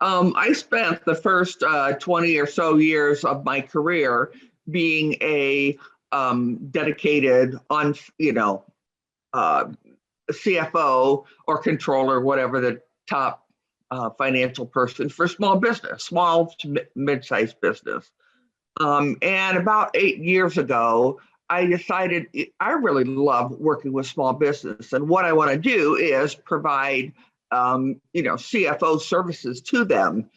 I spent the first 20 or so years of my career being a dedicated uh, CFO or controller, whatever the top financial person for small business, small to mid-sized business. And about 8 years ago, I decided I really love working with small business, and what I want to do is provide, CFO services to them.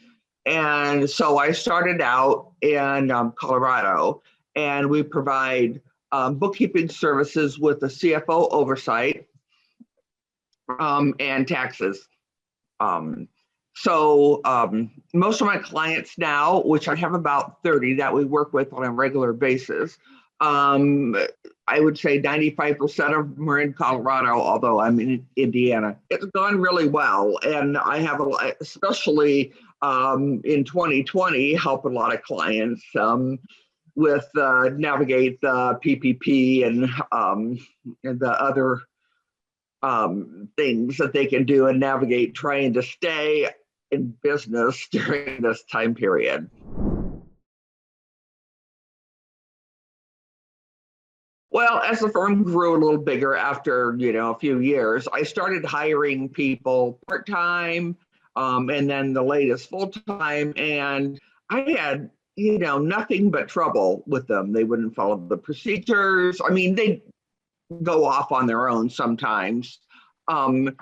And so I started out in Colorado, and we provide bookkeeping services with the CFO oversight and taxes. Most of my clients now, which I have about 30 that we work with on a regular basis, I would say 95% of them are in Colorado, although I'm in Indiana. It's gone really well, and I have especially in 2020, help a lot of clients with navigate the PPP and the other things that they can do and navigate trying to stay in business during this time period. Well, as the firm grew a little bigger after, a few years, I started hiring people part-time, and then the latest full-time, and I had, nothing but trouble with them. They wouldn't follow the procedures. I mean, they go off on their own sometimes. Not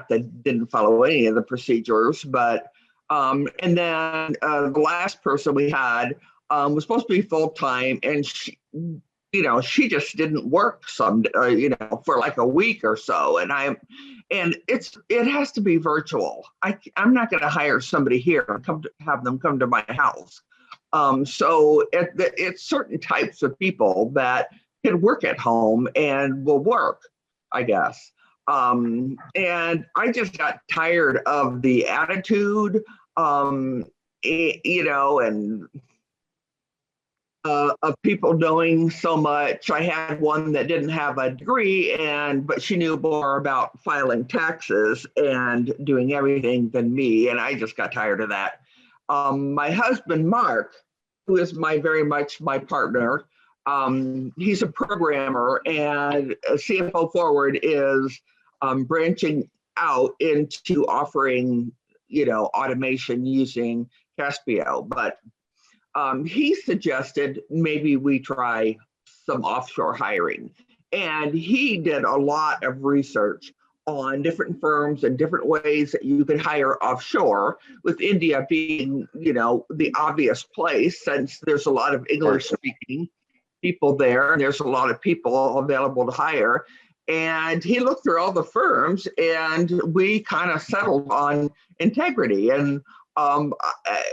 that didn't follow any of the procedures, but and then the last person we had was supposed to be full-time, and she just didn't work for like a week or so. And it has to be virtual. I'm not going to hire somebody here and have them come to my house. So it's certain types of people that can work at home and will work, I guess. And I just got tired of the attitude, and of people knowing so much. I had one that didn't have a degree, but she knew more about filing taxes and doing everything than me, and I just got tired of that. My husband, Mark, who is very much my partner, he's a programmer, and CFO Forward is branching out into offering, automation using Caspio, but he suggested maybe we try some offshore hiring. And he did a lot of research on different firms and different ways that you could hire offshore, with India being, the obvious place, since there's a lot of English speaking people there, and there's a lot of people available to hire. And he looked through all the firms, and we kind of settled on Integrity. And I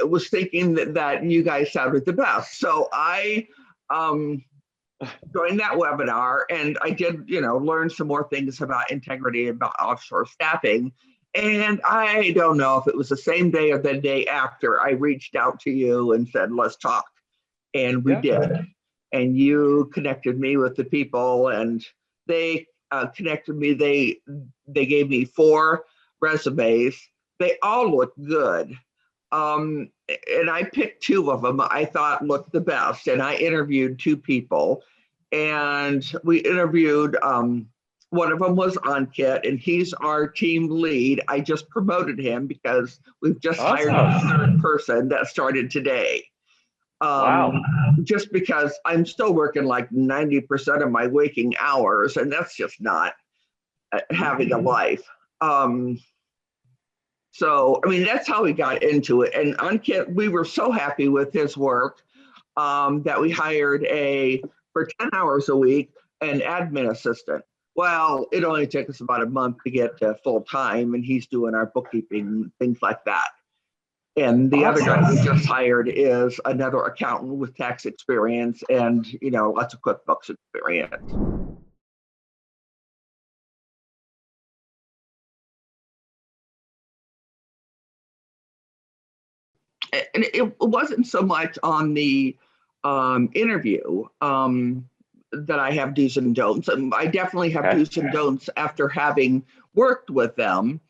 was thinking that you guys sounded the best. So I joined that webinar, and I did, learn some more things about Integrity, about offshore staffing. And I don't know if it was the same day or the day after, I reached out to you and said, let's talk. And we did. And you connected me with the people, and they connected me. They gave me 4 resumes. They all looked good. And I picked 2 of them I thought looked the best, and I interviewed 2 people, and we interviewed, one of them was Ankit, and he's our team lead. I just promoted him because we've just hired a 3rd person that started today. Wow. Just because I'm still working like 90% of my waking hours, and that's just not having a life. So, I mean, that's how we got into it. And Ankit, we were so happy with his work that we hired for 10 hours a week, an admin assistant. Well, it only took us about a month to get to full time, and he's doing our bookkeeping, things like that. And the other guy we just hired is another accountant with tax experience and, lots of QuickBooks experience. And it wasn't so much on the interview that I have do's and don'ts. And I definitely have do's and don'ts after having worked with them.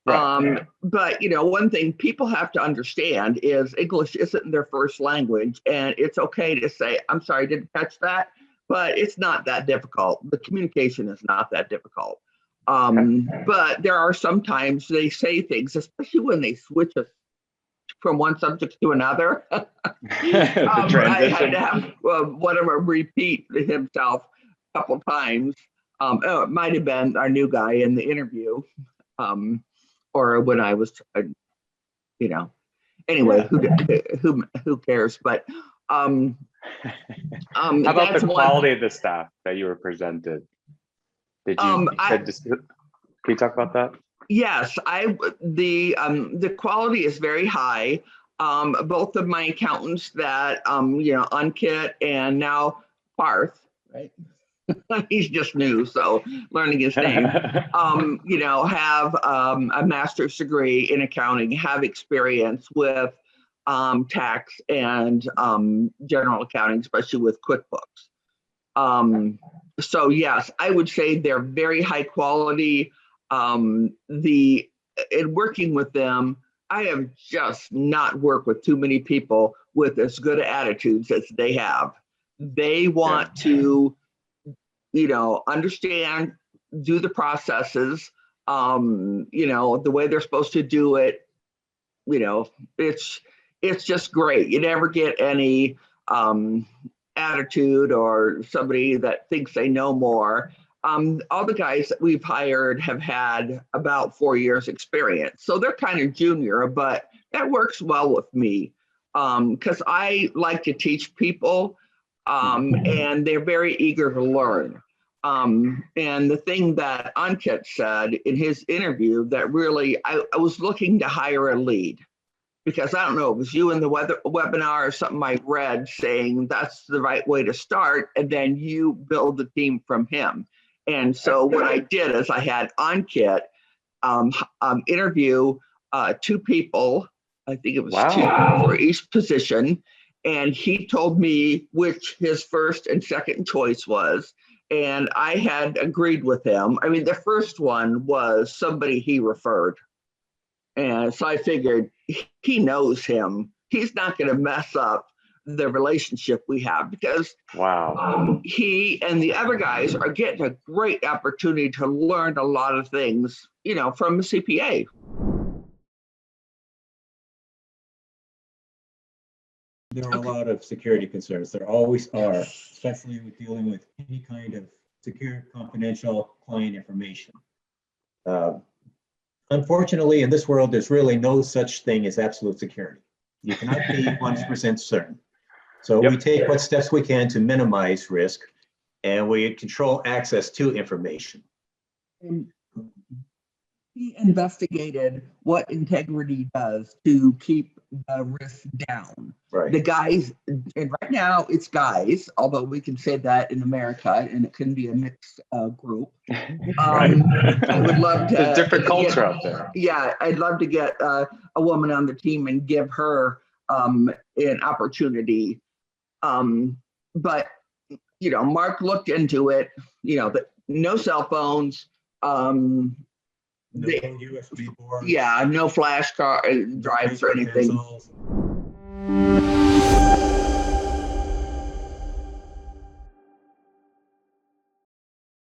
Right. But one thing people have to understand is English isn't their first language, and it's okay to say, I'm sorry, I didn't catch that, but it's not that difficult. The communication is not that difficult. But there are sometimes they say things, especially when they switch us from one subject to another. The I had transition. to have one of them repeat himself a couple times. It might have been our new guy in the interview, or when I was, anyway, who cares? But How about the that's quality one. of the staff that you were presented? Did Um, you I, can you talk about that? yes, the quality is very high. Both of my accountants that Unkit and now Parth, right? He's just new, so learning his name. Have a master's degree in accounting, have experience with tax and general accounting, especially with QuickBooks. So yes, I would say they're very high quality. In working with them, I have just not worked with too many people with as good attitudes as they have. They want to understand, do the processes, the way they're supposed to do it. It's just great. You never get any attitude or somebody that thinks they know more. All the guys that we've hired have had about 4 years experience. So they're kind of junior, but that works well with me because I like to teach people and they're very eager to learn. And the thing that Ankit said in his interview that really, I was looking to hire a lead because I don't know, it was you in the webinar or something I read saying that's the right way to start. And then you build the team from him. And so what I did is I had Ankit interview 2 people, I think it was 2 for each position. And he told me which his first and second choice was. And I had agreed with him. I mean, the first one was somebody he referred. And so I figured he knows him. He's not going to mess up the relationship we have because he and the other guys are getting a great opportunity to learn a lot of things, from a CPA. There are a lot of security concerns. There always are, especially with dealing with any kind of secure, confidential client information. Unfortunately, in this world, there's really no such thing as absolute security. You cannot be 100% certain. So we take what steps we can to minimize risk, and we control access to information. And he investigated what integrity does to keep the risk down. Right. The guys, and right now it's guys, although we can say that in America and it can be a mixed group. I would love to. There's different culture out there. Yeah, I'd love to get a woman on the team and give her an opportunity. But Mark looked into it. No cell phones. No USB board. Yeah, no flash drives or anything.